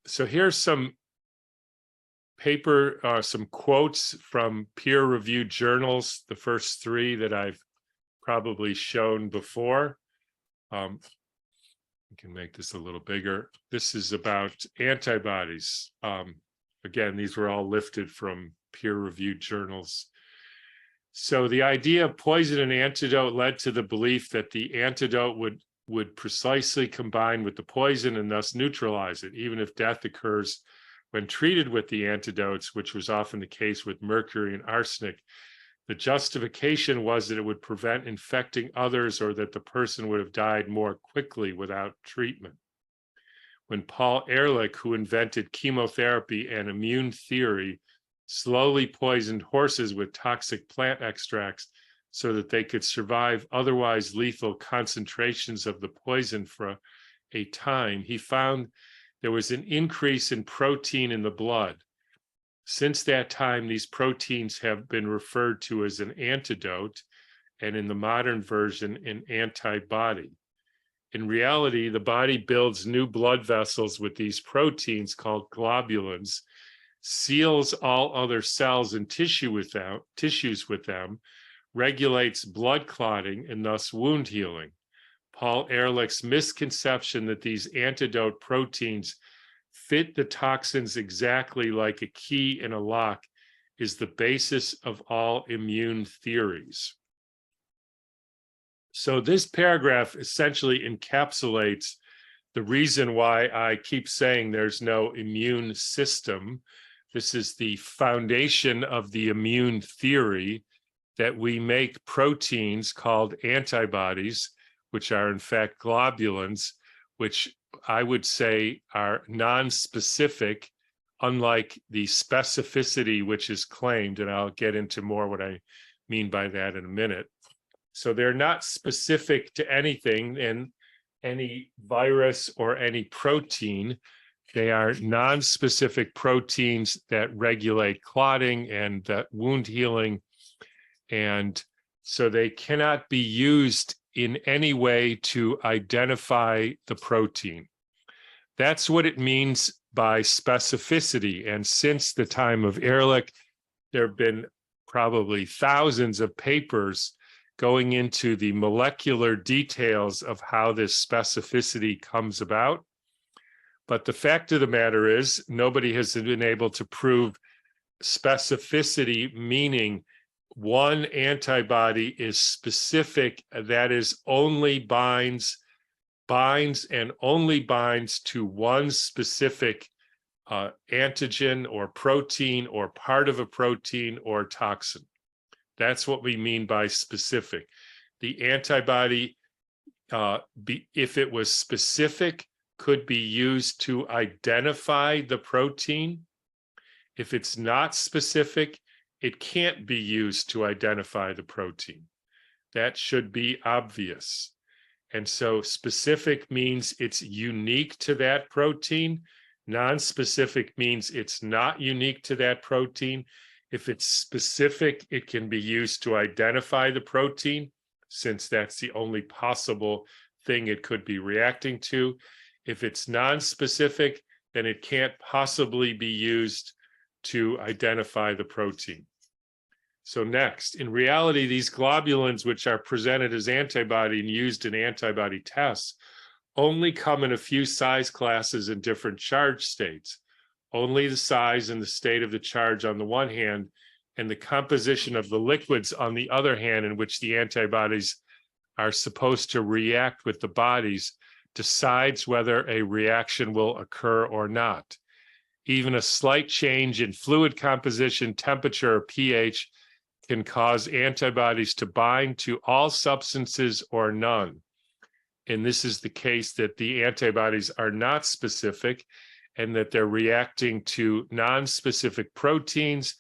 So here's some some quotes from peer-reviewed journals, the first three that I've probably shown before. I can make this a little bigger. This is about antibodies. Again, these were all lifted from peer-reviewed journals. So the idea of poison and antidote led to the belief that the antidote would precisely combine with the poison and thus neutralize it, even if death occurs when treated with the antidotes, which was often the case with mercury and arsenic. The justification was that it would prevent infecting others or that the person would have died more quickly without treatment. When Paul Ehrlich, who invented chemotherapy and immune theory, slowly poisoned horses with toxic plant extracts so that they could survive otherwise lethal concentrations of the poison for a time, he found there was an increase in protein in the blood. Since that time, these proteins have been referred to as an antidote, and in the modern version, an antibody. In reality, the body builds new blood vessels with these proteins called globulins, seals all other cells and tissues with them, regulates blood clotting and thus wound healing. Paul Ehrlich's misconception that these antidote proteins fit the toxins exactly like a key in a lock is the basis of all immune theories. So this paragraph essentially encapsulates the reason why I keep saying there's no immune system. This is the foundation of the immune theory, that we make proteins called antibodies, which are in fact globulins, which I would say are non-specific, unlike the specificity which is claimed, and I'll get into more what I mean by that in a minute. So they're not specific to anything, and any virus or any protein. They are non-specific proteins that regulate clotting and that wound healing. And so they cannot be used in any way to identify the protein. That's what it means by specificity. And since the time of Ehrlich, there have been probably thousands of papers going into the molecular details of how this specificity comes about. But the fact of the matter is, nobody has been able to prove specificity, meaning one antibody is specific, that is, only binds and only binds to one specific antigen or protein or part of a protein or toxin. That's what we mean by specific. The antibody, if it was specific, could be used to identify the protein. If it's not specific, it can't be used to identify the protein. That should be obvious. And so specific means it's unique to that protein. Non-specific means it's not unique to that protein. If it's specific, it can be used to identify the protein, since that's the only possible thing it could be reacting to. If it's non-specific, then it can't possibly be used to identify the protein. So next, in reality, these globulins, which are presented as antibody and used in antibody tests, only come in a few size classes in different charge states. Only the size and the state of the charge on the one hand, and the composition of the liquids on the other hand, in which the antibodies are supposed to react with the bodies, decides whether a reaction will occur or not. Even a slight change in fluid composition, temperature, or pH can cause antibodies to bind to all substances or none. And this is the case that the antibodies are not specific and that they're reacting to non-specific proteins,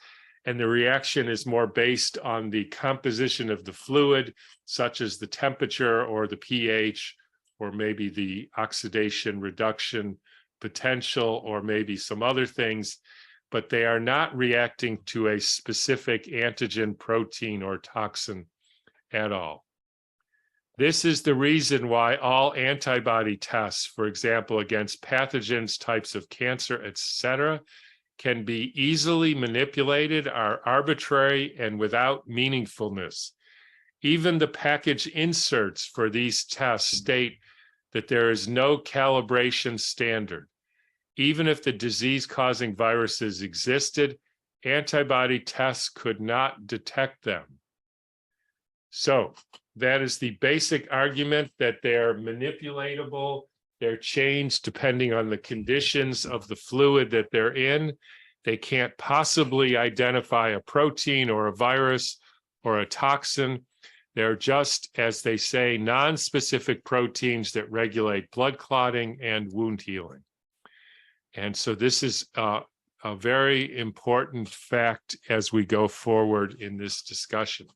and the reaction is more based on the composition of the fluid, such as the temperature or the pH, or maybe the oxidation reduction potential, or maybe some other things, but they are not reacting to a specific antigen, protein, or toxin at all. This is the reason why all antibody tests, for example, against pathogens, types of cancer, etc., can be easily manipulated, are arbitrary, and without meaningfulness. Even the package inserts for these tests state that there is no calibration standard. Even if the disease-causing viruses existed, antibody tests could not detect them. So that is the basic argument, that they're manipulatable, they're changed depending on the conditions of the fluid that they're in. They can't possibly identify a protein or a virus or a toxin. They're just, as they say, non-specific proteins that regulate blood clotting and wound healing. And so this is a very important fact as we go forward in this discussion.